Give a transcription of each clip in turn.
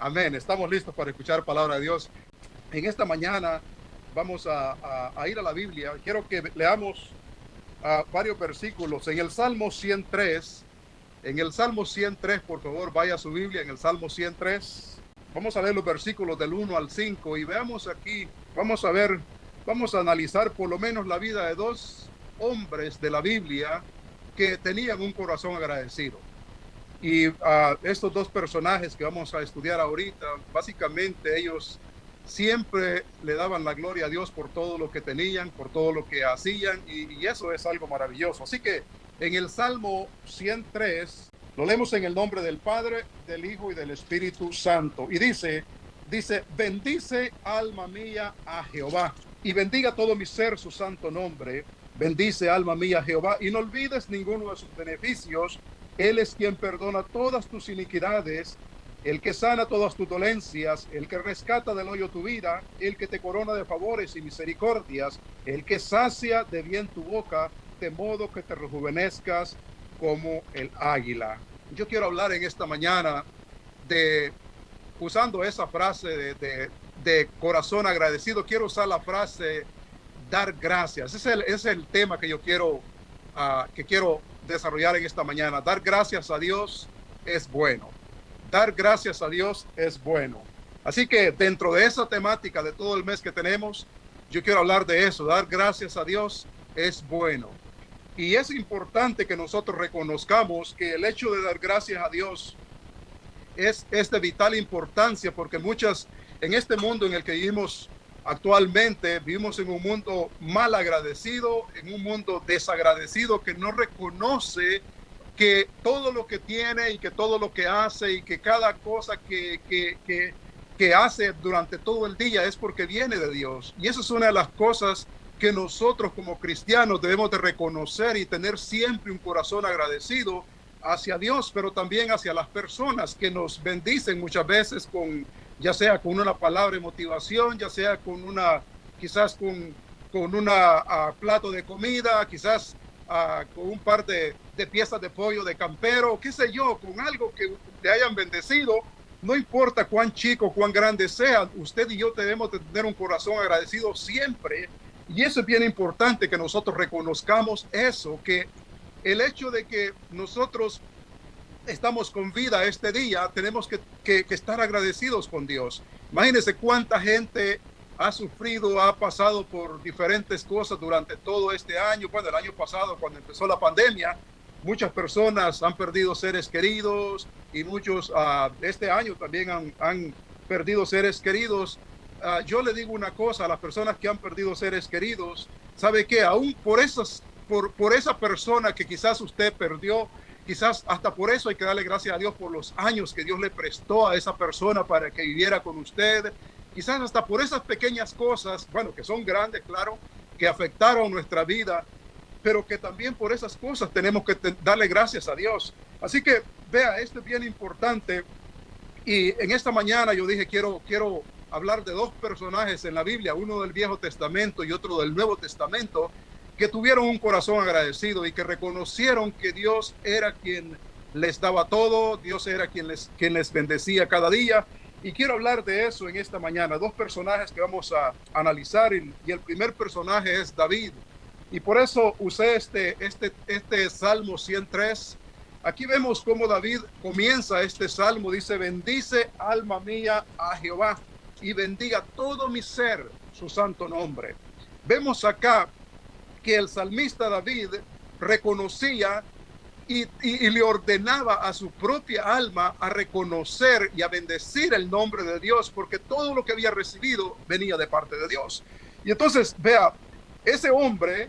Amén. Estamos listos para escuchar palabra de Dios. En esta mañana vamos a ir a la Biblia. Quiero que leamos varios versículos. En el Salmo 103, por favor, vaya a su Biblia, en el Salmo 103. Vamos a ver los versículos del 1 al 5 y veamos aquí, vamos a analizar por lo menos la vida de dos hombres de la Biblia que tenían un corazón agradecido. Y estos dos personajes que vamos a estudiar ahorita, básicamente ellos siempre le daban la gloria a Dios por todo lo que tenían, por todo lo que hacían, y eso es algo maravilloso. Así que en el Salmo 103, lo leemos en el nombre del Padre, del Hijo y del Espíritu Santo. Y dice, bendice alma mía a Jehová, y bendiga todo mi ser su santo nombre. Bendice alma mía a Jehová, y no olvides ninguno de sus beneficios. Él es quien perdona todas tus iniquidades, el que sana todas tus dolencias, el que rescata del hoyo tu vida, el que te corona de favores y misericordias, el que sacia de bien tu boca, de modo que te rejuvenezcas como el águila. Yo quiero hablar en esta mañana usando esa frase de corazón agradecido, quiero usar la frase dar gracias. Ese es el tema que yo quiero desarrollar en esta mañana. Dar gracias a Dios es bueno. Dar gracias a Dios es bueno. Así que dentro de esa temática de todo el mes que tenemos, yo quiero hablar de eso. Dar gracias a Dios es bueno. Y es importante que nosotros reconozcamos que el hecho de dar gracias a Dios es de vital importancia, porque en este mundo en el que vivimos actualmente, vivimos en un mundo mal agradecido, en un mundo desagradecido que no reconoce que todo lo que tiene y que todo lo que hace y que cada cosa que hace durante todo el día es porque viene de Dios. Y eso es una de las cosas que nosotros como cristianos debemos de reconocer y tener siempre un corazón agradecido hacia Dios, pero también hacia las personas que nos bendicen muchas veces ya sea con una palabra de motivación, ya sea quizás con una plato de comida, quizás con un par de piezas de pollo de campero, qué sé yo, con algo que te hayan bendecido. No importa cuán chico, cuán grande sea, usted y yo debemos de tener un corazón agradecido siempre. Y eso es bien importante, que nosotros reconozcamos eso, que el hecho de que nosotros estamos con vida este día, tenemos que estar agradecidos con Dios. Imagínense cuánta gente ha sufrido, ha pasado por diferentes cosas durante todo este año. Bueno, el año pasado, cuando empezó la pandemia, muchas personas han perdido seres queridos y muchos este año también han perdido seres queridos. Yo le digo una cosa a las personas que han perdido seres queridos, ¿sabe qué? Aún por esa persona que quizás usted perdió, quizás hasta por eso hay que darle gracias a Dios por los años que Dios le prestó a esa persona para que viviera con usted. Quizás hasta por esas pequeñas cosas, bueno, que son grandes, claro, que afectaron nuestra vida, pero que también por esas cosas tenemos que darle gracias a Dios. Así que vea, esto es bien importante. Y en esta mañana yo dije, quiero hablar de dos personajes en la Biblia, uno del Viejo Testamento y otro del Nuevo Testamento, que tuvieron un corazón agradecido y que reconocieron que Dios era quien les daba todo, Dios era quien les bendecía cada día. Y quiero hablar de eso en esta mañana. Dos personajes que vamos a analizar, y el primer personaje es David. Y por eso usé este Salmo 103. Aquí vemos cómo David comienza este salmo. Dice, bendice alma mía a Jehová y bendiga todo mi ser su santo nombre. Vemos acá que el salmista David reconocía y le ordenaba a su propia alma a reconocer y a bendecir el nombre de Dios, porque todo lo que había recibido venía de parte de Dios. Y entonces, vea, ese hombre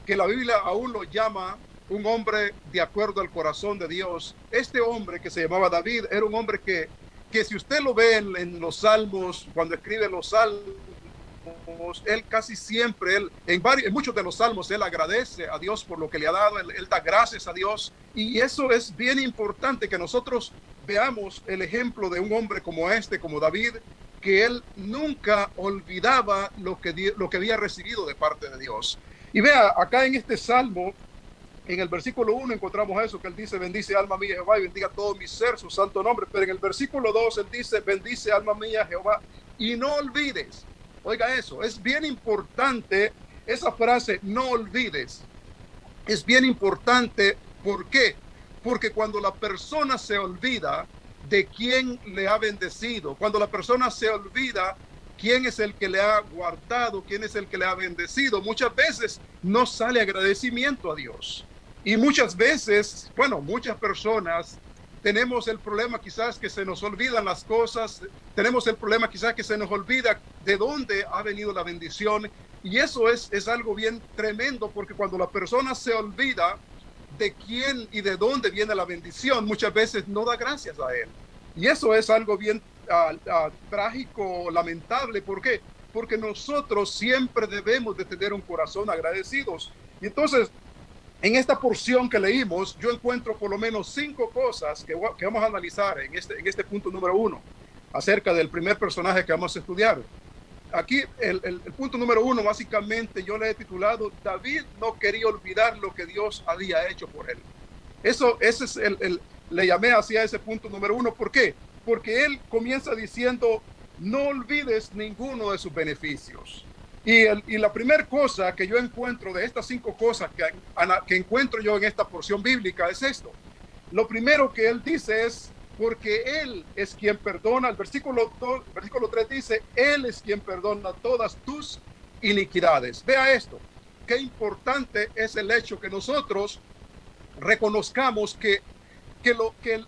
que la Biblia aún lo llama un hombre de acuerdo al corazón de Dios, este hombre que se llamaba David era un hombre que si usted lo ve en los salmos, cuando escribe los salmos, él casi siempre, en muchos de los salmos, él agradece a Dios por lo que le ha dado, él da gracias a Dios. Y eso es bien importante, que nosotros veamos el ejemplo de un hombre como como David, que él nunca olvidaba lo que había recibido de parte de Dios. Y vea, acá en este salmo, En el versículo 1 encontramos eso, que él dice, bendice alma mía Jehová y bendiga todo mi ser, su santo nombre. Pero en el versículo 2 él dice, bendice alma mía Jehová y no olvides. Oiga eso, es bien importante esa frase, no olvides. Es bien importante, ¿por qué? Porque cuando la persona se olvida de quién le ha bendecido, cuando la persona se olvida quién es el que le ha guardado, quién es el que le ha bendecido, muchas veces no sale agradecimiento a Dios. Y muchas veces, bueno, muchas personas tenemos el problema quizás que se nos olvidan las cosas, tenemos el problema quizás que se nos olvida de dónde ha venido la bendición. Y eso es algo bien tremendo, porque cuando la persona se olvida de quién y de dónde viene la bendición, muchas veces no da gracias a él. Y eso es algo bien trágico, lamentable. ¿Por qué? Porque nosotros siempre debemos de tener un corazón agradecidos. Y entonces, en esta porción que leímos, yo encuentro por lo menos 5 cosas que vamos a analizar en este punto número 1, acerca del primer personaje que vamos a estudiar. Aquí el punto número 1, básicamente yo le he titulado, David no quería olvidar lo que Dios había hecho por él. Ese es le llamé hacia ese punto número 1. ¿Por qué? Porque él comienza diciendo, no olvides ninguno de sus beneficios. Y la primera cosa que yo encuentro de estas 5 cosas que encuentro yo en esta porción bíblica es esto. Lo primero que él dice es, porque él es quien perdona. El versículo 3 dice, él es quien perdona todas tus iniquidades. Vea esto, qué importante es el hecho que nosotros reconozcamos que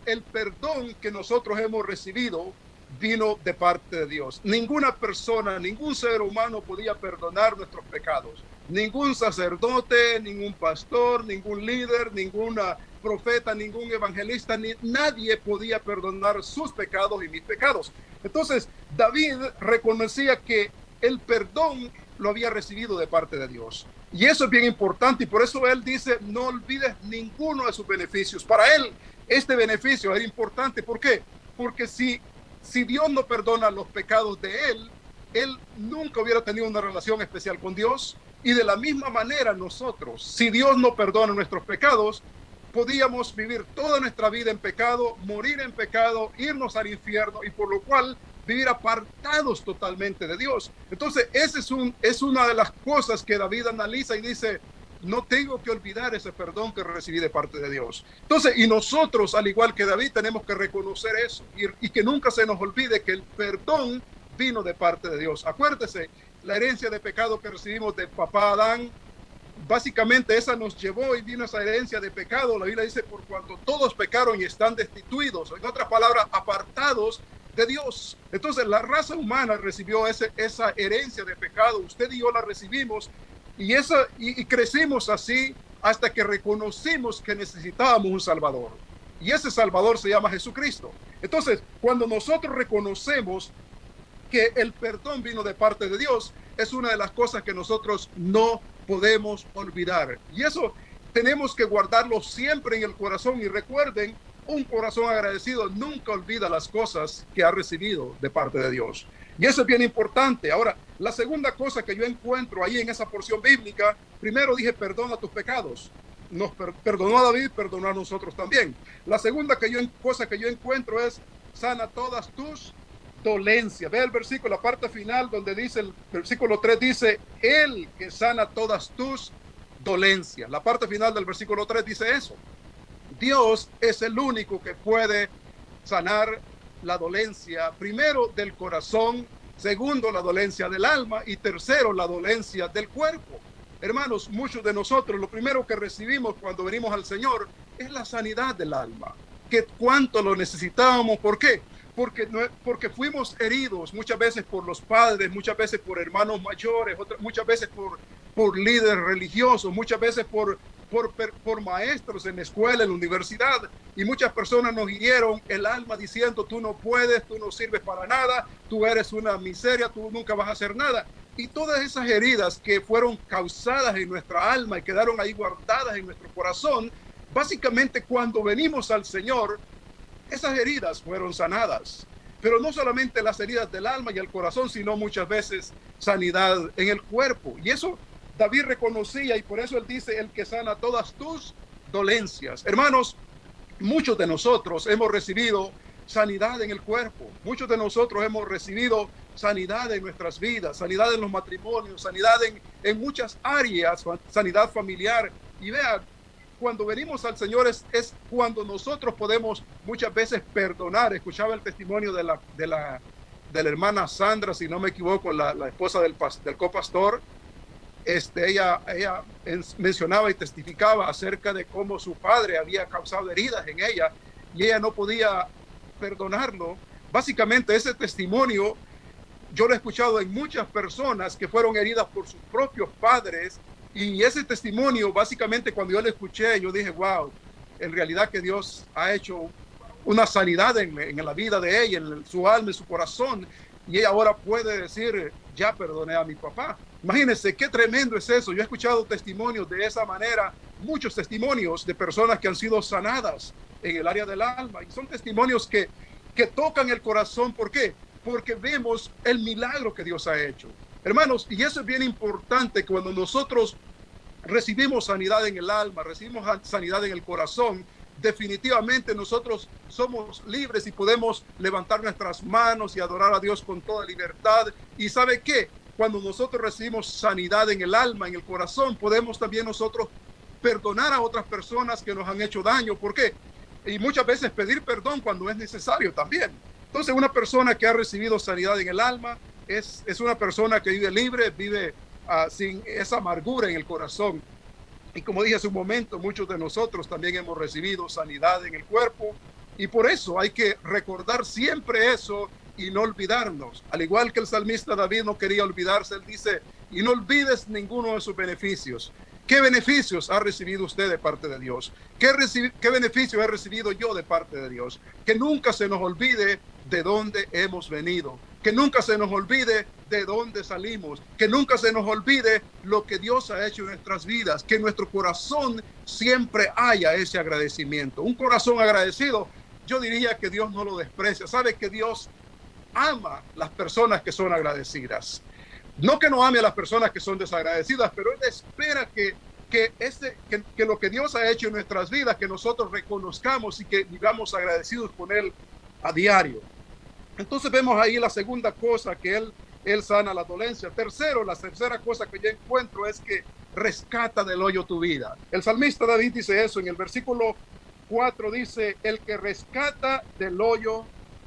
el perdón que nosotros hemos recibido vino de parte de Dios. Ninguna persona, ningún ser humano podía perdonar nuestros pecados. Ningún sacerdote, ningún pastor, ningún líder, ninguna profeta, ningún evangelista, nadie podía perdonar sus pecados y mis pecados. Entonces, David reconocía que el perdón lo había recibido de parte de Dios. Y eso es bien importante, y por eso él dice, no olvides ninguno de sus beneficios. Para él, este beneficio era importante. ¿Por qué? Porque si Dios no perdona los pecados de él nunca hubiera tenido una relación especial con Dios. Y de la misma manera nosotros, si Dios no perdona nuestros pecados, podíamos vivir toda nuestra vida en pecado, morir en pecado, irnos al infierno, y por lo cual vivir apartados totalmente de Dios. Entonces, es una de las cosas que David analiza y dice, no tengo que olvidar ese perdón que recibí de parte de Dios. Entonces, y nosotros, al igual que David, tenemos que reconocer eso y que nunca se nos olvide que el perdón vino de parte de Dios. Acuérdese, la herencia de pecado que recibimos de papá Adán, básicamente esa nos llevó y vino esa herencia de pecado. La Biblia dice, por cuanto todos pecaron y están destituidos, en otras palabras, apartados de Dios. Entonces la raza humana recibió esa herencia de pecado. Usted y yo la recibimos y crecimos así hasta que reconocimos que necesitábamos un Salvador. Y ese Salvador se llama Jesucristo. Entonces, cuando nosotros reconocemos que el perdón vino de parte de Dios, es una de las cosas que nosotros no podemos olvidar. Y eso tenemos que guardarlo siempre en el corazón. Y recuerden, un corazón agradecido nunca olvida las cosas que ha recibido de parte de Dios. Y eso es bien importante. Ahora, la segunda cosa que yo encuentro ahí en esa porción bíblica, primero dije, perdona tus pecados. Nos perdonó a David, perdonó a nosotros también. La segunda cosa que yo encuentro es, sana todas tus dolencias. Ve el versículo, la parte final donde dice, el versículo 3 dice, él que sana todas tus dolencias. La parte final del versículo 3 dice eso. Dios es el único que puede sanar la dolencia, primero del corazón, segundo la dolencia del alma y tercero la dolencia del cuerpo. Hermanos, muchos de nosotros lo primero que recibimos cuando venimos al Señor es la sanidad del alma. Que cuánto lo necesitábamos. ¿Por qué? Porque fuimos heridos muchas veces por los padres, muchas veces por hermanos mayores, muchas veces por líderes religiosos, muchas veces por maestros en la escuela, en la universidad, y muchas personas nos hirieron el alma diciendo, tú no puedes, tú no sirves para nada, tú eres una miseria, tú nunca vas a hacer nada. Y todas esas heridas que fueron causadas en nuestra alma y quedaron ahí guardadas en nuestro corazón, básicamente cuando venimos al Señor, esas heridas fueron sanadas. Pero no solamente las heridas del alma y el corazón, sino muchas veces sanidad en el cuerpo. Y eso David reconocía, y por eso él dice, el que sana todas tus dolencias. Hermanos, muchos de nosotros hemos recibido sanidad en el cuerpo. Muchos de nosotros hemos recibido sanidad en nuestras vidas, sanidad en los matrimonios, sanidad en muchas áreas, sanidad familiar. Y vean, cuando venimos al Señor es cuando nosotros podemos muchas veces perdonar. Escuchaba el testimonio de la hermana Sandra, si no me equivoco, la esposa del copastor. Ella mencionaba y testificaba acerca de cómo su padre había causado heridas en ella y ella no podía perdonarlo. Básicamente ese testimonio yo lo he escuchado en muchas personas que fueron heridas por sus propios padres, y ese testimonio básicamente cuando yo lo escuché yo dije, wow, en realidad que Dios ha hecho una sanidad en la vida de ella, en su alma, en su corazón, y ella ahora puede decir, ya perdoné a mi papá. Imagínense qué tremendo es eso. Yo he escuchado testimonios de esa manera, muchos testimonios de personas que han sido sanadas en el área del alma, y son testimonios que tocan el corazón. ¿Por qué? Porque vemos el milagro que Dios ha hecho. Hermanos, y eso es bien importante, cuando nosotros recibimos sanidad en el alma, recibimos sanidad en el corazón, definitivamente nosotros somos libres y podemos levantar nuestras manos y adorar a Dios con toda libertad. ¿Y sabe qué? Cuando nosotros recibimos sanidad en el alma, en el corazón, podemos también nosotros perdonar a otras personas que nos han hecho daño. ¿Por qué? Y muchas veces pedir perdón cuando es necesario también. Entonces, una persona que ha recibido sanidad en el alma es una persona que vive libre, vive sin esa amargura en el corazón. Y como dije hace un momento, muchos de nosotros también hemos recibido sanidad en el cuerpo, y por eso hay que recordar siempre eso y no olvidarnos. Al igual que el salmista David no quería olvidarse, él dice, y no olvides ninguno de sus beneficios. ¿Qué beneficios ha recibido usted de parte de Dios? ¿Qué beneficio he recibido yo de parte de Dios? Que nunca se nos olvide de dónde hemos venido, que nunca se nos olvide de dónde salimos, que nunca se nos olvide lo que Dios ha hecho en nuestras vidas, que en nuestro corazón siempre haya ese agradecimiento. Un corazón agradecido, yo diría que Dios no lo desprecia. Sabe que Dios ama las personas que son agradecidas. No que no ame a las personas que son desagradecidas, pero Él espera que lo que Dios ha hecho en nuestras vidas, que nosotros reconozcamos y que vivamos agradecidos con Él a diario. Entonces vemos ahí la segunda cosa, que Él sana la dolencia. La tercera cosa que yo encuentro es que rescata del hoyo tu vida. El salmista David dice eso en el versículo 4, dice, el que rescata del hoyo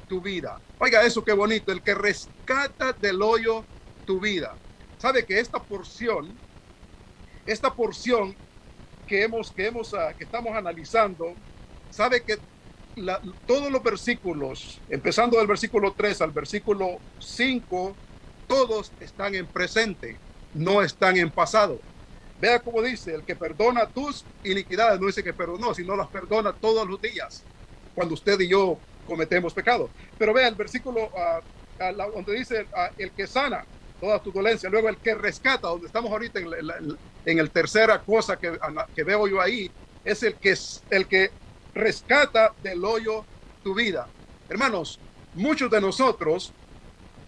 tu vida. Oiga eso, qué bonito, el que rescata del hoyo tu vida. Sabe que esta porción que estamos analizando, sabe que todos los versículos, empezando del versículo 3 al versículo 5, todos están en presente, no están en pasado. Vea cómo dice, el que perdona tus iniquidades, no dice que perdonó, sino las perdona todos los días, cuando usted y yo cometemos pecado. Pero vea el versículo donde dice el que sana toda tu dolencia, luego el que rescata, donde estamos ahorita en el tercera cosa que veo yo ahí, es el que rescata del hoyo tu vida. Hermanos, muchos de nosotros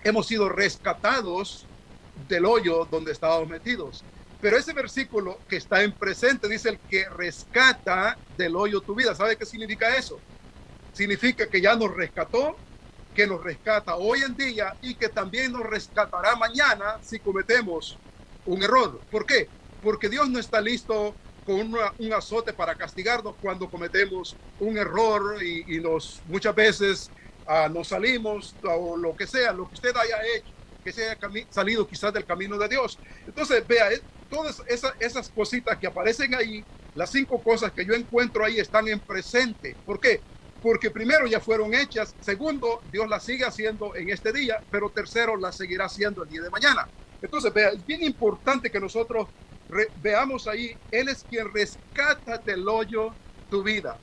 hemos sido rescatados del hoyo donde estábamos metidos, pero ese versículo que está en presente dice el que rescata del hoyo tu vida. ¿Sabe qué significa eso? Significa que ya nos rescató, que nos rescata hoy en día y que también nos rescatará mañana si cometemos un error. ¿Por qué? Porque Dios no está listo con un azote para castigarnos cuando cometemos un error y muchas veces nos salimos, o lo que sea, lo que usted haya hecho, que se haya salido quizás del camino de Dios. Entonces, vea, todas esas cositas que aparecen ahí, las 5 cosas que yo encuentro ahí están en presente. ¿Por qué? Porque primero ya fueron hechas, segundo, Dios las sigue haciendo en este día, pero tercero, las seguirá haciendo el día de mañana. Entonces, vea, es bien importante que nosotros veamos ahí, Él es quien rescata del hoyo tu vida.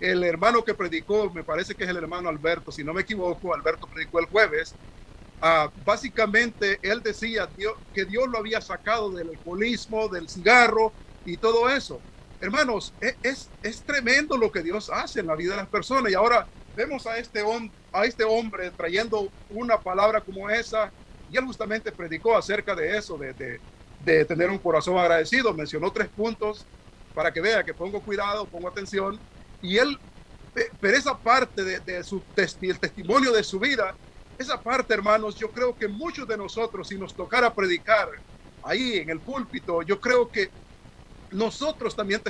El hermano que predicó, me parece que es el hermano Alberto, si no me equivoco, Alberto predicó el jueves, básicamente él decía que Dios lo había sacado del alcoholismo, del cigarro y todo eso. Hermanos, es tremendo lo que Dios hace en la vida de las personas, y ahora vemos a este hombre trayendo una palabra como esa, y él justamente predicó acerca de eso, de tener un corazón agradecido. Mencionó 3 puntos para que vea que pongo cuidado, pongo atención. Y él, pero esa parte el testimonio de su vida, esa parte, hermanos, yo creo que muchos de nosotros, si nos tocara predicar ahí en el púlpito, yo creo que nosotros también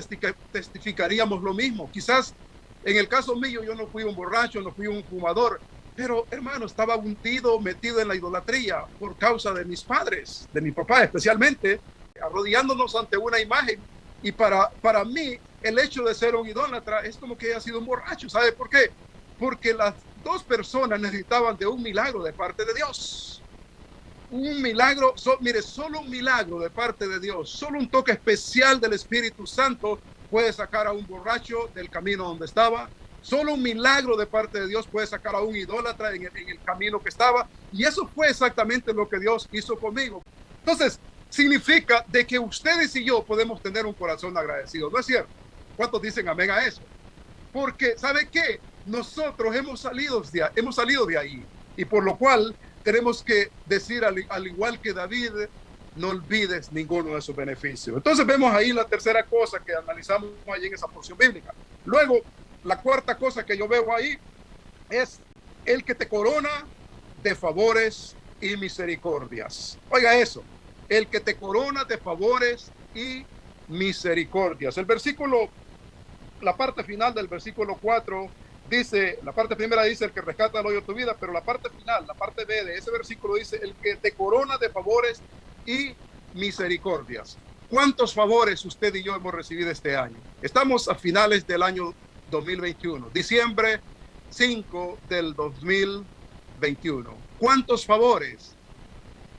testificaríamos lo mismo. Quizás en el caso mío, yo no fui un borracho, no fui un fumador, pero hermano, estaba hundido, metido en la idolatría por causa de mis padres, de mi papá especialmente, arrodillándonos ante una imagen. Y para mí, el hecho de ser un idólatra es como que haya sido un borracho. ¿Sabe por qué? Porque las dos personas necesitaban de un milagro de parte de Dios. Un milagro, mire, solo un milagro de parte de Dios, solo un toque especial del Espíritu Santo puede sacar a un borracho del camino donde estaba. Solo un milagro de parte de Dios puede sacar a un idólatra en el camino que estaba. Y eso fue exactamente lo que Dios hizo conmigo. Entonces, significa de que ustedes y yo podemos tener un corazón agradecido. ¿No es cierto? ¿Cuántos dicen amén a eso? Porque, ¿sabe qué? Nosotros hemos salido de ahí. Y por lo cual tenemos que decir, al igual que David, no olvides ninguno de sus beneficios. Entonces vemos ahí la tercera cosa que analizamos ahí en esa porción bíblica. Luego, la cuarta cosa que yo veo ahí es el que te corona de favores y misericordias. Oiga eso, el que te corona de favores y misericordias. El versículo, la parte final del versículo 4 dice, la parte primera dice el que rescata el hoyo de tu vida, pero la parte final, la parte B de ese versículo dice el que te corona de favores y misericordias. ¿Cuántos favores usted y yo hemos recibido este año? Estamos a finales del año 2021, diciembre 5 del 2021. ¿Cuántos favores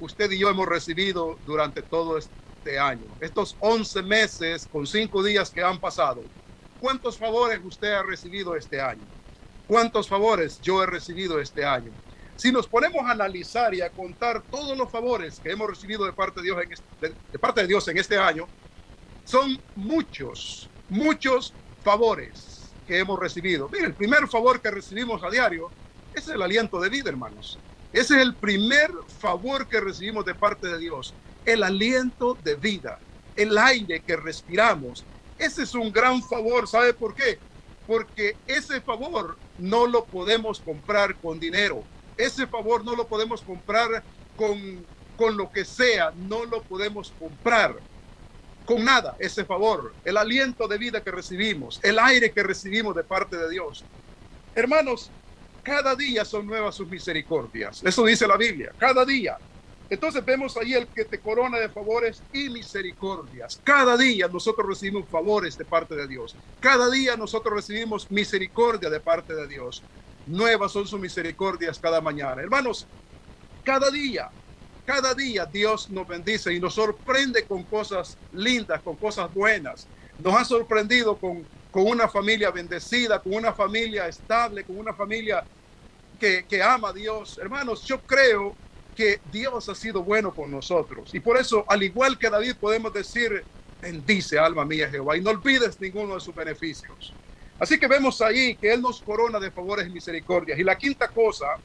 usted y yo hemos recibido durante todo este año? Estos 11 meses con 5 días que han pasado. ¿Cuántos favores usted ha recibido este año? ¿Cuántos favores yo he recibido este año? Si nos ponemos a analizar y a contar todos los favores que hemos recibido de parte de Dios en este año, son muchos favores que hemos recibido. Mire, el primer favor que recibimos a diario es el aliento de vida, hermanos. Ese es el primer favor que recibimos de parte de Dios, el aliento de vida, el aire que respiramos. Ese es un gran favor. ¿Sabe por qué? Porque ese favor no lo podemos comprar con dinero. Ese favor no lo podemos comprar con lo que sea. No lo podemos comprar con nada. Ese favor, el aliento de vida que recibimos, el aire que recibimos de parte de Dios. Hermanos, cada día son nuevas sus misericordias. Eso dice la Biblia, cada día. Entonces vemos ahí el que te corona de favores y misericordias. Cada día nosotros recibimos favores de parte de Dios. Cada día nosotros recibimos misericordia de parte de Dios. Nuevas son sus misericordias cada mañana. Hermanos, cada día Dios nos bendice y nos sorprende con cosas lindas, con cosas buenas. Nos ha sorprendido con una familia bendecida, con una familia estable, con una familia que ama a Dios. Hermanos, yo creo que Dios ha sido bueno con nosotros. Y por eso, al igual que David, podemos decir, bendice alma mía Jehová y no olvides ninguno de sus beneficios. Así que vemos ahí que Él nos corona de favores y misericordias. Y la quinta cosa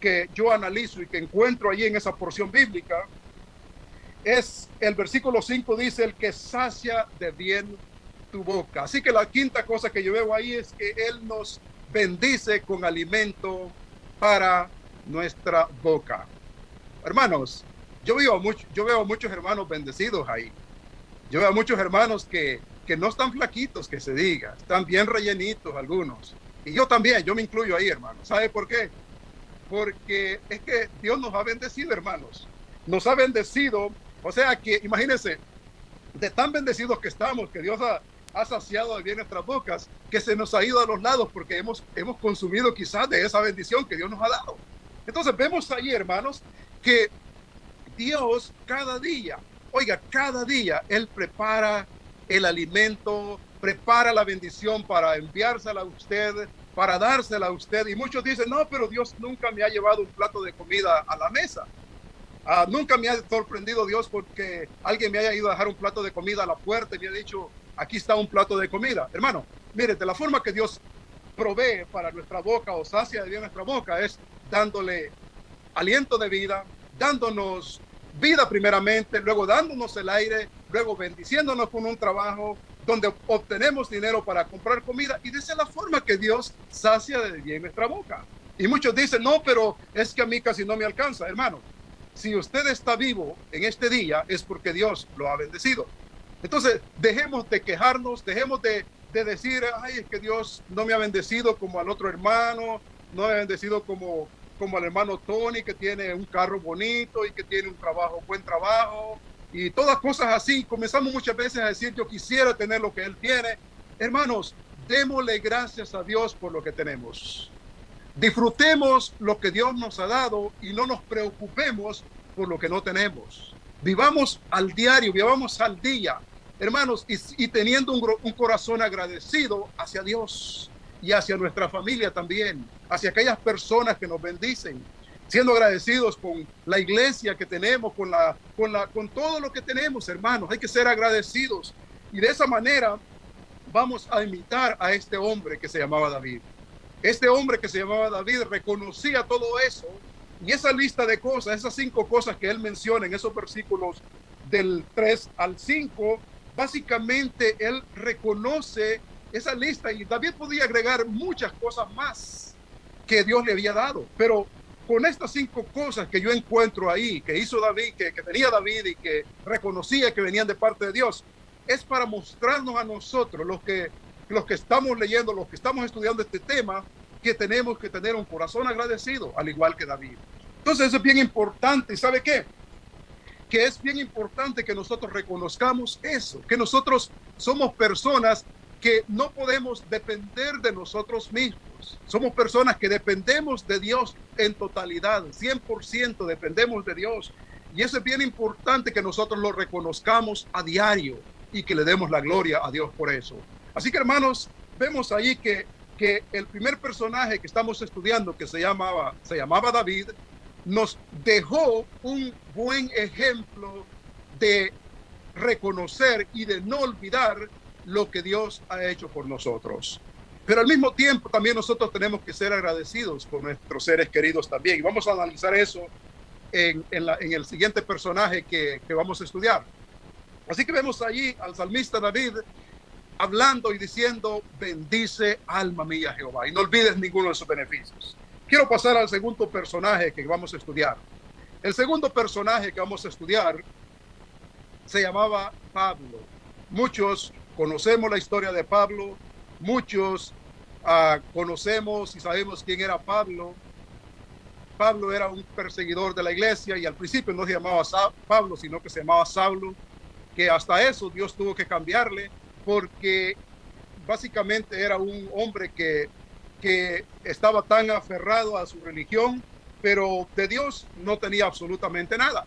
que yo analizo y que encuentro allí en esa porción bíblica es el versículo 5 dice, el que sacia de bien tu boca. Así que la quinta cosa que yo veo ahí es que Él nos bendice con alimento para nuestra boca. Hermanos, yo veo muchos hermanos bendecidos ahí. Yo veo muchos hermanos que no están flaquitos, que se diga, están bien rellenitos algunos. Y yo también, yo me incluyo ahí, hermanos. ¿Sabe por qué? Porque es que Dios nos ha bendecido, hermanos. Nos ha bendecido. O sea que, imagínense, de tan bendecidos que estamos, que Dios ha saciado de bien nuestras bocas, que se nos ha ido a los lados porque hemos consumido quizás de esa bendición que Dios nos ha dado. Entonces vemos ahí, hermanos, que Dios cada día, Él prepara el alimento, prepara la bendición para enviársela a usted, para dársela a usted. Y muchos dicen, no, pero Dios nunca me ha llevado un plato de comida a la mesa. Nunca me ha sorprendido Dios porque alguien me haya ido a dejar un plato de comida a la puerta y me ha dicho, aquí está un plato de comida. Hermano, mire, de la forma que Dios provee para nuestra boca o sacia de bien nuestra boca es dándole aliento de vida, dándonos vida primeramente, luego dándonos el aire, luego bendiciéndonos con un trabajo, donde obtenemos dinero para comprar comida, y de esa es la forma que Dios sacia de bien nuestra boca. Y muchos dicen, no, pero es que a mí casi no me alcanza. Hermano, si usted está vivo en este día es porque Dios lo ha bendecido. Entonces, dejemos de quejarnos, dejemos de decir, ay, es que Dios no me ha bendecido como al otro hermano, no me ha bendecido como al hermano Tony, que tiene un carro bonito y que tiene un buen trabajo, y todas cosas así. Comenzamos muchas veces a decir, yo quisiera tener lo que él tiene. Hermanos, démosle gracias a Dios por lo que tenemos. Disfrutemos lo que Dios nos ha dado y no nos preocupemos por lo que no tenemos. Vivamos al diario, vivamos al día, hermanos, y teniendo un corazón agradecido hacia Dios y hacia nuestra familia también, hacia aquellas personas que nos bendicen, siendo agradecidos con la iglesia que tenemos, con todo lo que tenemos, hermanos. Hay que ser agradecidos, y de esa manera vamos a imitar a este hombre que se llamaba David. Este hombre que se llamaba David reconocía todo eso, y esa lista de cosas, esas 5 cosas que él menciona en esos versículos del 3 al 5, básicamente él reconoce esa lista, y David podía agregar muchas cosas más que Dios le había dado, pero con estas 5 cosas que yo encuentro ahí, que hizo David, que tenía David y que reconocía que venían de parte de Dios, es para mostrarnos a nosotros, los que estamos leyendo, los que estamos estudiando este tema, que tenemos que tener un corazón agradecido, al igual que David. Entonces eso es bien importante. ¿Y sabe qué? Que es bien importante que nosotros reconozcamos eso, que nosotros somos personas que no podemos depender de nosotros mismos. Somos personas que dependemos de Dios en totalidad, 100% dependemos de Dios. Y eso es bien importante, que nosotros lo reconozcamos a diario y que le demos la gloria a Dios por eso. Así que, hermanos, vemos ahí que el primer personaje que estamos estudiando, que se llamaba David, nos dejó un buen ejemplo de reconocer y de no olvidar lo que Dios ha hecho por nosotros. Pero al mismo tiempo también nosotros tenemos que ser agradecidos con nuestros seres queridos también. Y vamos a analizar eso en el siguiente personaje que vamos a estudiar. Así que vemos allí al salmista David hablando y diciendo, bendice alma mía Jehová, y no olvides ninguno de sus beneficios. Quiero pasar al segundo personaje que vamos a estudiar. El segundo personaje que vamos a estudiar se llamaba Pablo. Muchos conocemos la historia de Pablo, muchos conocemos y sabemos quién era Pablo. Pablo era un perseguidor de la iglesia, y al principio no se llamaba Pablo, sino que se llamaba Saulo, que hasta eso Dios tuvo que cambiarle, porque básicamente era un hombre que estaba tan aferrado a su religión, pero de Dios no tenía absolutamente nada.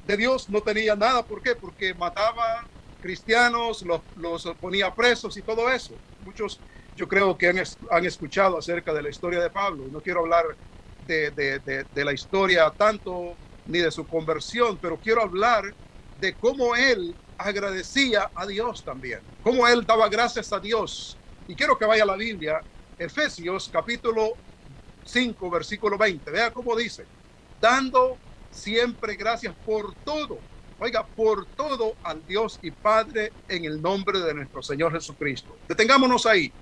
De Dios no tenía nada. ¿Por qué? Porque mataba cristianos, los ponía presos y todo eso. Muchos, yo creo que han escuchado acerca de la historia de Pablo. No quiero hablar de la historia tanto, ni de su conversión, pero quiero hablar de cómo él agradecía a Dios también, cómo él daba gracias a Dios. Y quiero que vaya a la Biblia, Efesios capítulo 5, versículo 20. Vea cómo dice, dando siempre gracias por todo, oiga, por todo al Dios y Padre en el nombre de nuestro Señor Jesucristo. Detengámonos ahí.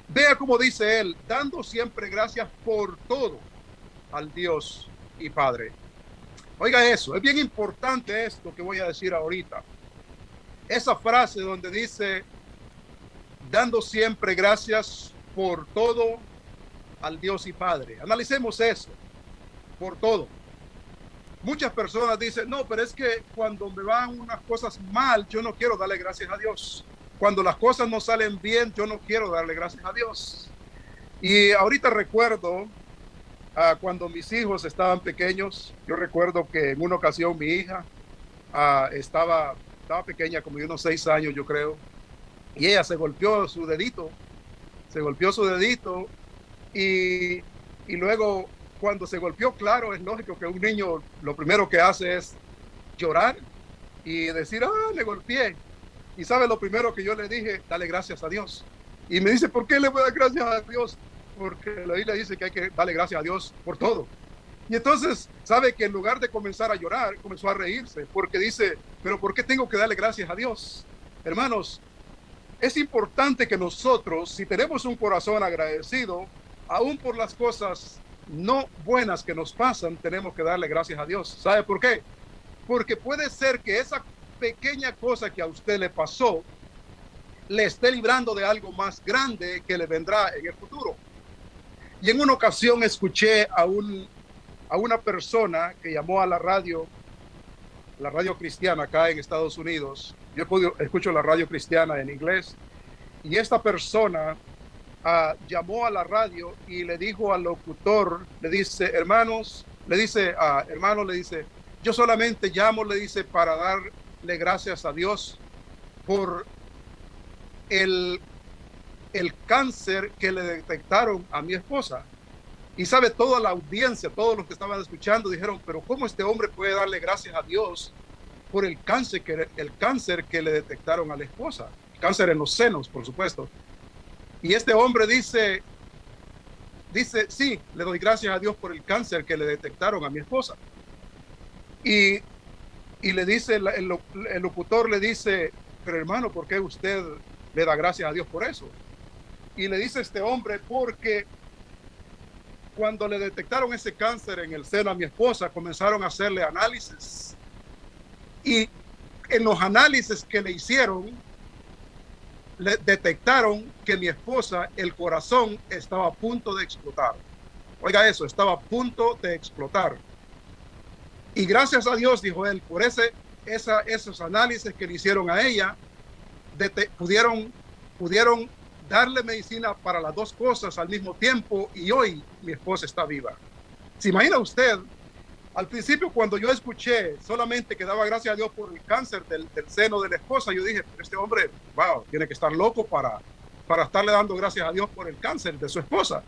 Vea cómo dice él, dando siempre gracias por todo al Dios y Padre. Oiga eso, es bien importante esto que voy a decir ahorita. Esa frase donde dice, dando siempre gracias por todo al Dios y Padre. Analicemos eso, por todo. Muchas personas dicen, no, pero es que cuando me van unas cosas mal, yo no quiero darle gracias a Dios. Cuando las cosas no salen bien, yo no quiero darle gracias a Dios. Y ahorita recuerdo cuando mis hijos estaban pequeños. Yo recuerdo que en una ocasión mi hija estaba pequeña, como de unos 6 años, yo creo, y ella se golpeó su dedito, y luego cuando se golpeó, claro, es lógico que un niño lo primero que hace es llorar y decir, me golpeé. Y sabe lo primero que yo le dije, dale gracias a Dios. Y me dice, ¿por qué le voy a dar gracias a Dios? Porque la Biblia dice que hay que darle gracias a Dios por todo. Y entonces, sabe que en lugar de comenzar a llorar, comenzó a reírse, porque dice, pero ¿por qué tengo que darle gracias a Dios? Hermanos, es importante que nosotros, si tenemos un corazón agradecido, aún por las cosas no buenas que nos pasan, tenemos que darle gracias a Dios. ¿Sabe por qué? Porque puede ser que esa pequeña cosa que a usted le pasó le esté librando de algo más grande que le vendrá en el futuro. Y en una ocasión escuché a una persona que llamó a la radio cristiana acá en Estados Unidos. Yo escucho la radio cristiana en inglés, y esta persona llamó a la radio y le dijo al locutor, le dice, hermano, le dice, yo solamente llamo, le dice, para darle gracias a Dios por el cáncer que le detectaron a mi esposa. Y sabe, toda la audiencia, todos los que estaban escuchando dijeron, pero ¿cómo este hombre puede darle gracias a Dios por el cáncer que le detectaron a la esposa? Cáncer en los senos, por supuesto. Y este hombre dice, sí, le doy gracias a Dios por el cáncer que le detectaron a mi esposa. Y le dice, el locutor le dice, pero hermano, ¿por qué usted le da gracias a Dios por eso? Y le dice este hombre, porque cuando le detectaron ese cáncer en el seno a mi esposa, comenzaron a hacerle análisis. Y en los análisis que le hicieron, le detectaron que mi esposa, el corazón estaba a punto de explotar. Oiga eso, estaba a punto de explotar. Y gracias a Dios, dijo él, por esos análisis que le hicieron a ella, pudieron darle medicina para las dos cosas al mismo tiempo, y hoy mi esposa está viva. ¿Se imagina usted? Al principio, cuando yo escuché solamente que daba gracias a Dios por el cáncer del seno de la esposa, yo dije, pero este hombre, wow, tiene que estar loco para estarle dando gracias a Dios por el cáncer de su esposa.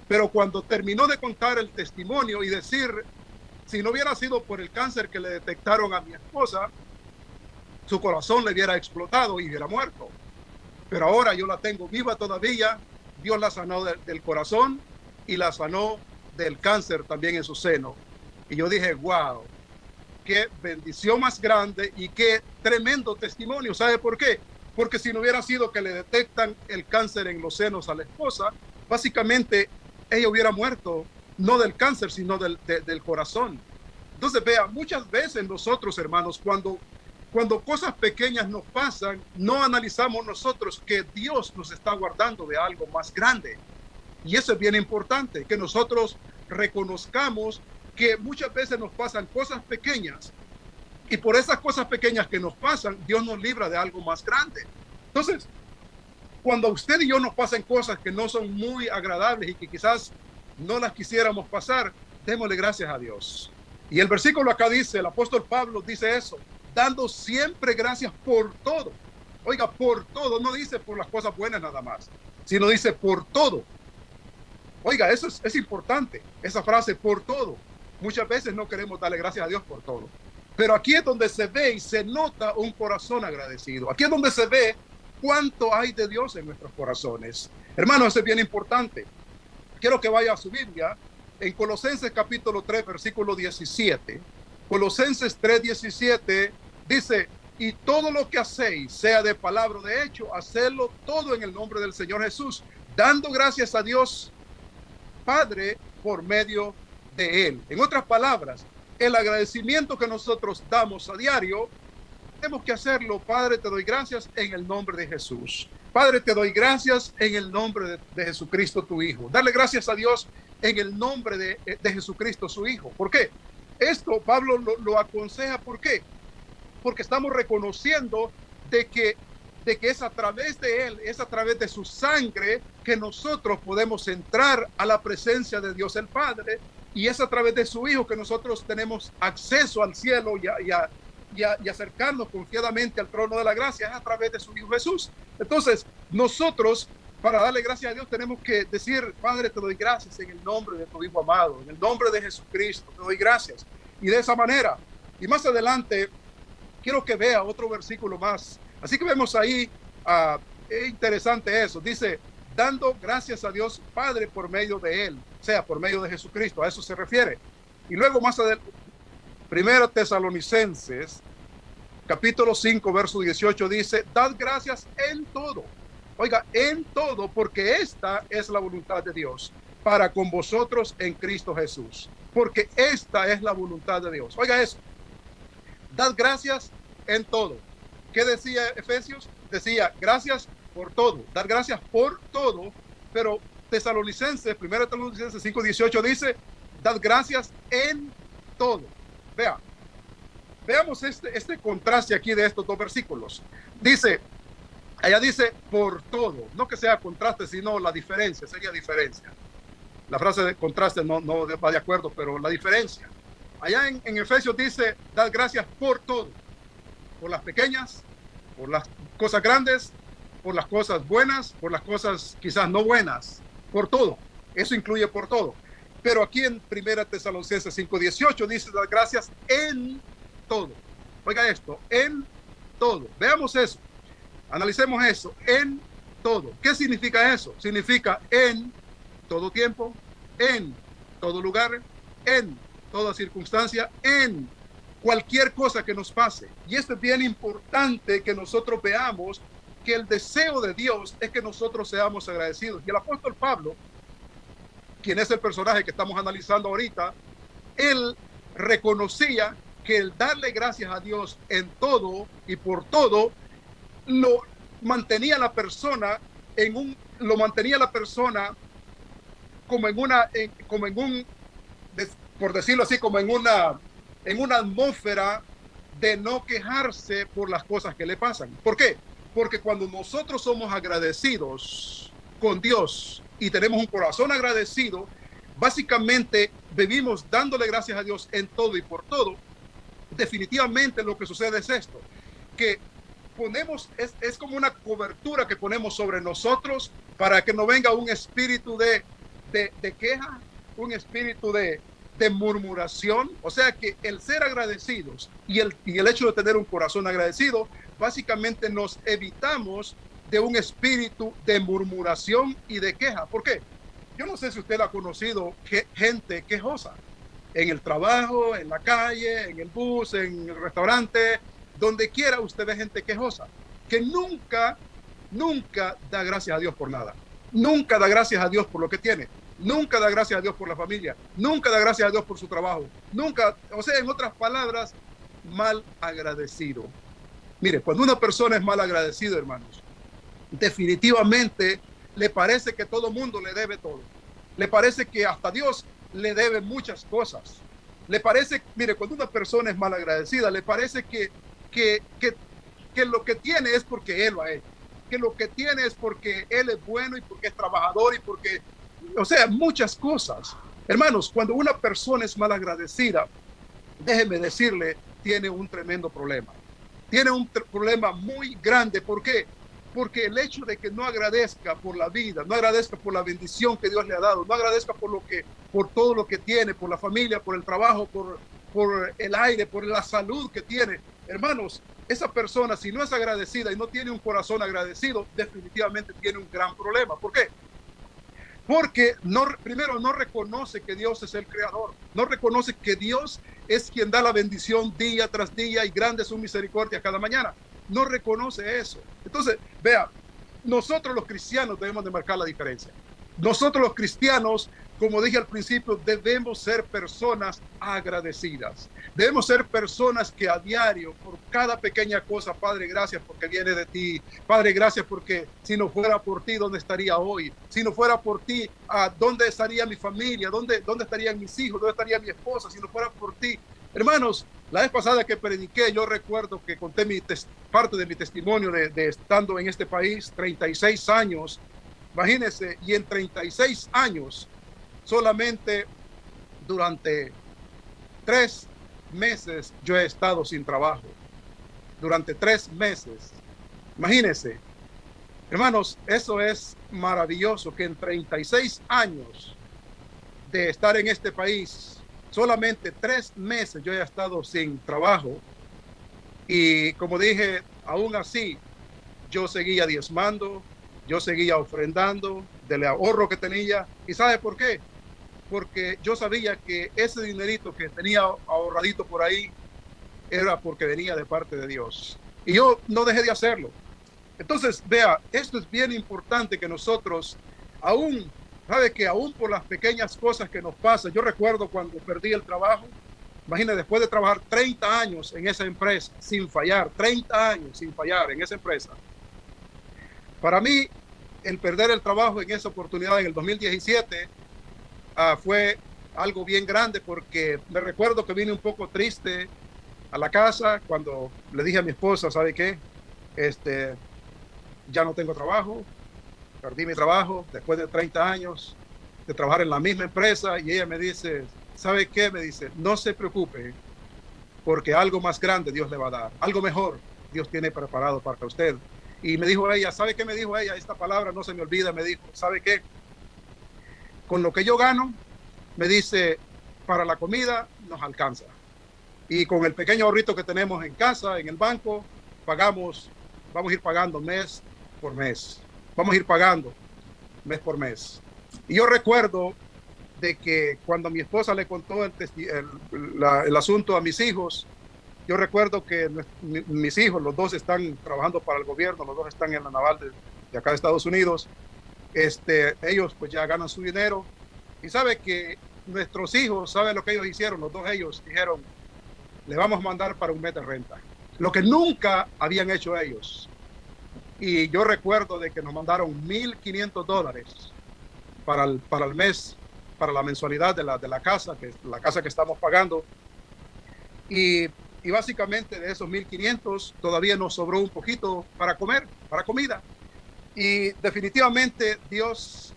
Pero cuando terminó de contar el testimonio y decir, si no hubiera sido por el cáncer que le detectaron a mi esposa, su corazón le hubiera explotado y hubiera muerto. Pero ahora yo la tengo viva todavía. Dios la sanó del corazón y la sanó del cáncer también en su seno. Y yo dije, wow, qué bendición más grande y qué tremendo testimonio. ¿Sabe por qué? Porque si no hubiera sido que le detectan el cáncer en los senos a la esposa, básicamente ella hubiera muerto, no del cáncer, sino del corazón. Entonces, vea, muchas veces nosotros, hermanos, cuando cosas pequeñas nos pasan, no analizamos nosotros que Dios nos está guardando de algo más grande. Y eso es bien importante, que nosotros reconozcamos que muchas veces nos pasan cosas pequeñas, y por esas cosas pequeñas que nos pasan, Dios nos libra de algo más grande. Entonces, cuando usted y yo nos pasan cosas que no son muy agradables y que quizás no las quisiéramos pasar, démosle gracias a Dios. Y el versículo acá dice, el apóstol Pablo dice eso, dando siempre gracias por todo. Oiga, por todo, no dice por las cosas buenas nada más, sino dice por todo. Oiga, eso es importante, esa frase, por todo. Muchas veces no queremos darle gracias a Dios por todo. Pero aquí es donde se ve y se nota un corazón agradecido. Aquí es donde se ve cuánto hay de Dios en nuestros corazones. Hermanos, eso es bien importante. Quiero que vaya a su Biblia en Colosenses capítulo 3, versículo 17. Colosenses 3, 17 dice, y todo lo que hacéis, sea de palabra o de hecho, hacedlo todo en el nombre del Señor Jesús, dando gracias a Dios Padre por medio de Él. En otras palabras, el agradecimiento que nosotros damos a diario, tenemos que hacerlo. Padre, te doy gracias en el nombre de Jesús. Padre, te doy gracias en el nombre de Jesucristo, tu Hijo. Darle gracias a Dios en el nombre de Jesucristo, su Hijo. ¿Por qué? Esto Pablo lo aconseja. ¿Por qué? Porque estamos reconociendo de que es a través de Él, es a través de su sangre que nosotros podemos entrar a la presencia de Dios el Padre, y es a través de su Hijo que nosotros tenemos acceso al cielo y acercarnos confiadamente al trono de la gracia. Es a través de su Hijo Jesús. Entonces, nosotros, para darle gracias a Dios, tenemos que decir, Padre, te doy gracias en el nombre de tu Hijo amado, en el nombre de Jesucristo, te doy gracias. Y de esa manera, y más adelante, quiero que vea otro versículo más. Así que vemos ahí, es interesante eso. Dice, dando gracias a Dios Padre por medio de Él, o sea, por medio de Jesucristo, a eso se refiere. Y luego más adelante, 1 Tesalonicenses, capítulo 5, verso 18 dice, dad gracias en todo. Oiga, en todo, porque esta es la voluntad de Dios para con vosotros en Cristo Jesús. Porque esta es la voluntad de Dios. Oiga eso. Dad gracias en todo. ¿Qué decía Efesios? Decía, gracias por todo. Dar gracias por todo. Pero Tesalonicenses, 1 Tesalonicenses 5:18 dice, dad gracias en todo. Veamos este contraste aquí de estos dos versículos. Dice, allá dice por todo, no que sea contraste, sino la diferencia, sería diferencia. La frase de contraste no va de acuerdo, pero la diferencia. Allá en Efesios dice, dad gracias por todo, por las pequeñas, por las cosas grandes, por las cosas buenas, por las cosas quizás no buenas, por todo. Eso incluye por todo. Pero aquí en 1 Tesalonicenses 5:18 dice, dad gracias en todo. Oiga esto, en todo. Veamos eso. Analicemos eso. En todo. ¿Qué significa eso? Significa en todo tiempo, en todo lugar, en toda circunstancia, en cualquier cosa que nos pase. Y esto es bien importante que nosotros veamos que el deseo de Dios es que nosotros seamos agradecidos. Y el apóstol Pablo, quien es el personaje que estamos analizando ahorita, él reconocía que el darle gracias a Dios en todo y por todo lo mantenía la persona como en un, por decirlo así, como en una atmósfera de no quejarse por las cosas que le pasan. ¿Por qué? Porque cuando nosotros somos agradecidos con Dios y tenemos un corazón agradecido, básicamente vivimos dándole gracias a Dios en todo y por todo. Definitivamente lo que sucede es esto, que es como una cobertura que ponemos sobre nosotros para que no venga un espíritu de queja, un espíritu de murmuración. O sea que el ser agradecidos y el hecho de tener un corazón agradecido, básicamente nos evitamos de un espíritu de murmuración y de queja. ¿Por qué? Yo no sé si usted ha conocido gente quejosa en el trabajo, en la calle, en el bus, en el restaurante, donde quiera usted ve gente quejosa, que nunca da gracias a Dios por nada. Nunca da gracias a Dios por lo que tiene. Nunca da gracias a Dios por la familia. Nunca da gracias a Dios por su trabajo. Nunca, o sea, en otras palabras, mal agradecido. Mire, cuando una persona es mal agradecida, hermanos, definitivamente le parece que todo mundo le debe todo. Le parece que hasta Dios le debe muchas cosas. Le parece, mire, cuando una persona es mal agradecida, le parece que lo que tiene es porque Él lo ha hecho. Que lo que tiene es porque Él es bueno y porque es trabajador y porque, o sea, muchas cosas. Hermanos, cuando una persona es mal agradecida, déjeme decirle, tiene un tremendo problema. Tiene un problema muy grande. ¿Por qué? Porque el hecho de que no agradezca por la vida, no agradezca por la bendición que Dios le ha dado, no agradezca por todo lo que tiene, por la familia, por el trabajo, por el aire, por la salud que tiene. Hermanos, esa persona, si no es agradecida y no tiene un corazón agradecido, definitivamente tiene un gran problema. ¿Por qué? Porque primero no reconoce que Dios es el creador, no reconoce que Dios es quien da la bendición día tras día y grande es su misericordia cada mañana. No reconoce eso. Entonces, vea, nosotros los cristianos debemos de marcar la diferencia. Nosotros los cristianos, como dije al principio, debemos ser personas agradecidas. Debemos ser personas que a diario, por cada pequeña cosa, Padre, gracias porque viene de ti. Padre, gracias porque si no fuera por ti, ¿dónde estaría hoy? Si no fuera por ti, ¿dónde estaría mi familia? ¿Dónde estarían mis hijos? ¿Dónde estaría mi esposa? Si no fuera por ti. Hermanos, la vez pasada que prediqué, yo recuerdo que conté parte de mi testimonio de estando en este país, 36 años. Imagínense, y en 36 años, solamente durante 3 meses yo he estado sin trabajo. Durante 3 meses. Imagínense. Hermanos, eso es maravilloso, que en 36 años de estar en este país, solamente 3 meses yo he estado sin trabajo. Y como dije, aún así, yo seguía diezmando, yo seguía ofrendando del ahorro que tenía. ¿Y sabe por qué? Porque yo sabía que ese dinerito que tenía ahorradito por ahí era porque venía de parte de Dios. Y yo no dejé de hacerlo. Entonces, vea, esto es bien importante que nosotros, aún, sabe que aún por las pequeñas cosas que nos pasan, yo recuerdo cuando perdí el trabajo, imagínate, después de trabajar 30 años en esa empresa, sin fallar, 30 años sin fallar en esa empresa. Para mí, el perder el trabajo en esa oportunidad en el 2017 fue algo bien grande, porque me recuerdo que vine un poco triste a la casa cuando le dije a mi esposa, ¿sabe qué? Ya no tengo trabajo, perdí mi trabajo después de 30 años de trabajar en la misma empresa, y ella me dice, ¿sabe qué? Me dice, no se preocupe, porque algo más grande Dios le va a dar, algo mejor Dios tiene preparado para usted. Y me dijo ella, ¿sabe qué me dijo ella? Esta palabra no se me olvida, me dijo, ¿sabe qué? Con lo que yo gano, me dice, para la comida nos alcanza. Y con el pequeño ahorrito que tenemos en casa, en el banco, vamos a ir pagando mes por mes. Vamos a ir pagando mes por mes. Y yo recuerdo de que cuando mi esposa le contó el asunto a mis hijos, yo recuerdo que mis hijos, los dos están trabajando para el gobierno, los dos están en la naval de acá de Estados Unidos. Ellos pues ya ganan su dinero. Y sabe que nuestros hijos, ¿saben lo que ellos hicieron? Los dos ellos dijeron, le vamos a mandar para un mes de renta. Lo que nunca habían hecho ellos. Y yo recuerdo de que nos mandaron $1,500 para el mes, para la mensualidad de la casa, la casa que estamos pagando. Y básicamente de esos 1,500 todavía nos sobró un poquito para comer, para comida. Y definitivamente Dios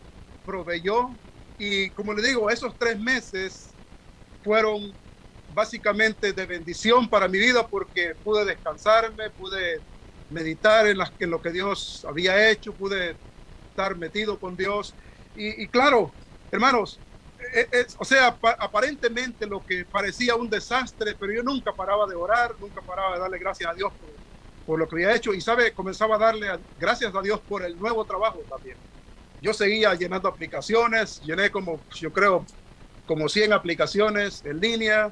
proveyó. Y como le digo, esos 3 meses fueron básicamente de bendición para mi vida, porque pude descansarme, pude meditar en lo que Dios había hecho, pude estar metido con Dios. Y claro, hermanos, o sea, aparentemente lo que parecía un desastre, pero yo nunca paraba de orar, nunca paraba de darle gracias a Dios por lo que había hecho. Y sabe, comenzaba a darle gracias a Dios por el nuevo trabajo también. Yo seguía llenando aplicaciones, llené yo creo, como 100 aplicaciones en línea,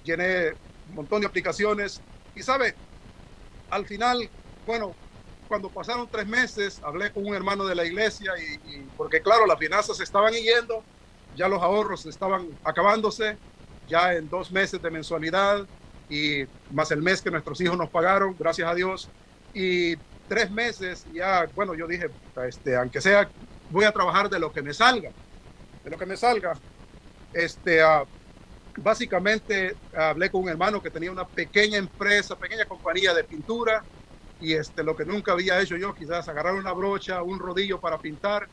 llené un montón de aplicaciones. Y sabe, al final, bueno, cuando pasaron 3 meses, hablé con un hermano de la iglesia, porque claro, las finanzas se estaban yendo, ya los ahorros estaban acabándose, ya en 2 meses de mensualidad, y más el mes que nuestros hijos nos pagaron, gracias a Dios. Y 3 meses ya, bueno, yo dije, aunque sea, voy a trabajar de lo que me salga, de lo que me salga. Básicamente hablé con un hermano que tenía una pequeña empresa, pequeña compañía de pintura, y lo que nunca había hecho yo, quizás agarrar una brocha, un rodillo para pintar.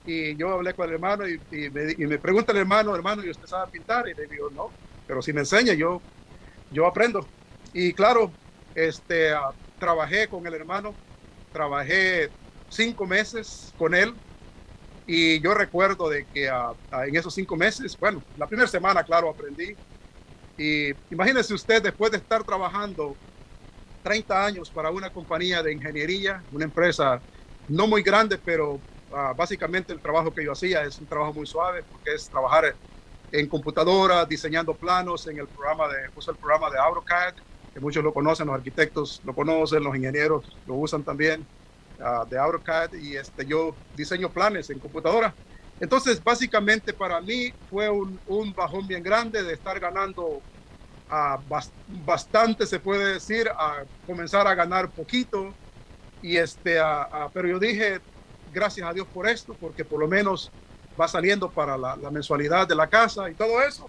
Y yo hablé con el hermano y me pregunta el hermano, ¿y usted sabe pintar? Y le digo, no, pero si me enseña, yo aprendo. Y claro, trabajé con el hermano, trabajé 5 meses con él. Y yo recuerdo de que en esos 5 meses, bueno, la primera semana, claro, aprendí. Y imagínese usted, después de estar trabajando 30 años para una compañía de ingeniería, una empresa no muy grande, pero básicamente el trabajo que yo hacía es un trabajo muy suave, porque es trabajar en computadora, diseñando planos en uso el programa de AutoCAD, que muchos lo conocen, los arquitectos lo conocen, los ingenieros lo usan también, de AutoCAD. Y yo diseño planes en computadora. Entonces, básicamente para mí fue un bajón bien grande de estar ganando bastante, se puede decir, a comenzar a ganar poquito. Y pero yo dije, gracias a Dios por esto, porque por lo menos va saliendo para la mensualidad de la casa y todo eso.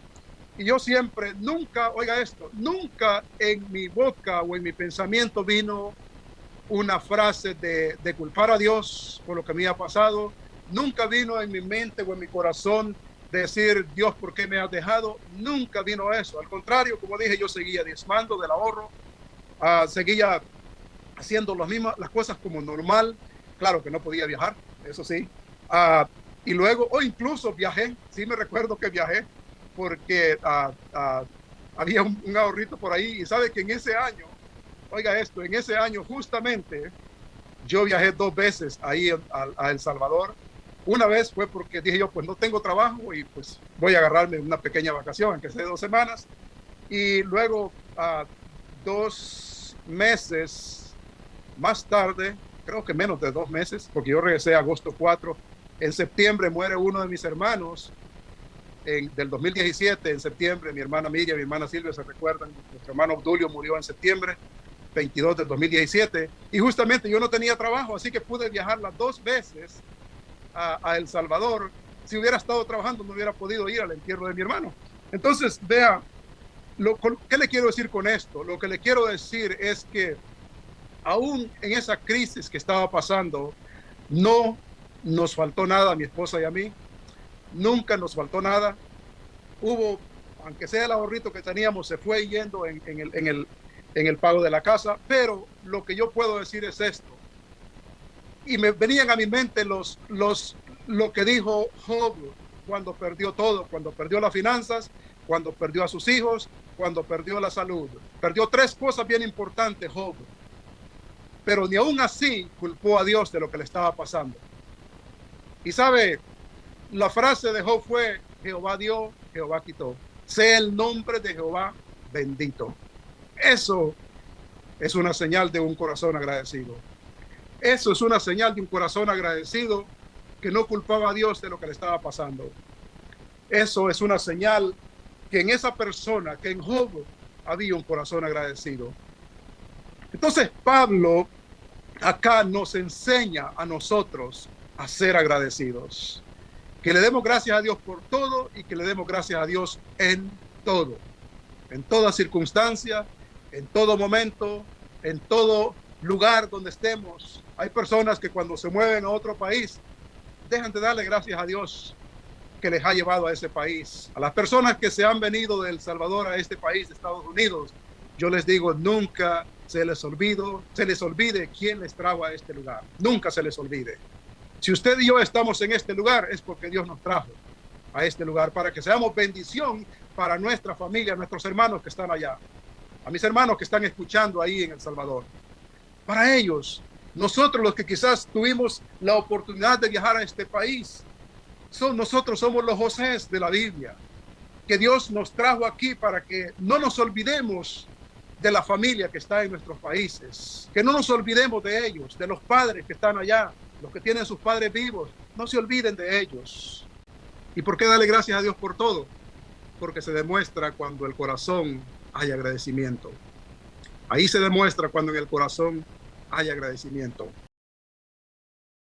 Y yo siempre, nunca, oiga esto, nunca en mi boca o en mi pensamiento vino una frase de culpar a Dios por lo que me ha pasado. Nunca vino en mi mente o en mi corazón decir, Dios, ¿por qué me has dejado? Nunca vino eso. Al contrario, como dije, yo seguía diezmando del ahorro, seguía haciendo las cosas como normal. Claro que no podía viajar, eso sí. Y luego, o incluso viajé, sí me recuerdo que viajé, porque había un ahorrito por ahí. Y sabe que en ese año, oiga esto, en ese año justamente yo viajé 2 veces ahí a El Salvador. Una vez fue porque dije yo, pues no tengo trabajo y pues voy a agarrarme una pequeña vacación, aunque sea de 2 semanas. Y luego 2 meses más tarde, creo que menos de 2 meses, porque yo regresé agosto 4, en septiembre muere uno de mis hermanos, del 2017, en septiembre, mi hermana Miriam, mi hermana Silvia, se recuerdan, nuestro hermano Obdulio murió en septiembre 22 del 2017, y justamente yo no tenía trabajo, así que pude viajar las 2 veces a El Salvador. Si hubiera estado trabajando, no hubiera podido ir al entierro de mi hermano. Entonces, vea, ¿qué le quiero decir con esto? Lo que le quiero decir es que aún en esa crisis que estaba pasando, no nos faltó nada a mi esposa y a mí, nunca nos faltó nada. Hubo, aunque sea el ahorrito que teníamos, se fue yendo en el pago de la casa, pero lo que yo puedo decir es esto, y me venían a mi mente lo que dijo Job cuando perdió todo, cuando perdió las finanzas, cuando perdió a sus hijos, cuando perdió la salud. Perdió 3 cosas bien importantes Job, pero ni aún así culpó a Dios de lo que le estaba pasando. Y sabe, la frase de Job fue: Jehová dio, Jehová quitó. Sea el nombre de Jehová bendito. Eso es una señal de un corazón agradecido. Eso es una señal de un corazón agradecido que no culpaba a Dios de lo que le estaba pasando. Eso es una señal que en esa persona, que en Job había un corazón agradecido. Entonces Pablo acá nos enseña a nosotros a ser agradecidos. Que le demos gracias a Dios por todo y que le demos gracias a Dios en todo. En toda circunstancia, en todo momento, en todo lugar donde estemos. Hay personas que cuando se mueven a otro país dejan de darle gracias a Dios que les ha llevado a ese país. A las personas que se han venido de El Salvador a este país, de Estados Unidos, yo les digo, nunca se les olvide quién les trajo a este lugar. Nunca se les olvide. Si usted y yo estamos en este lugar, es porque Dios nos trajo a este lugar para que seamos bendición para nuestra familia, nuestros hermanos que están allá, a mis hermanos que están escuchando ahí en El Salvador. Para ellos, nosotros los que quizás tuvimos la oportunidad de viajar a este país, nosotros somos los Josés de la Biblia, que Dios nos trajo aquí para que no nos olvidemos de la familia que está en nuestros países, que no nos olvidemos de ellos, de los padres que están allá, los que tienen sus padres vivos, no se olviden de ellos. ¿Y por qué darle gracias a Dios por todo? Porque se demuestra cuando el corazón hay agradecimiento. Ahí se demuestra cuando en el corazón hay agradecimiento.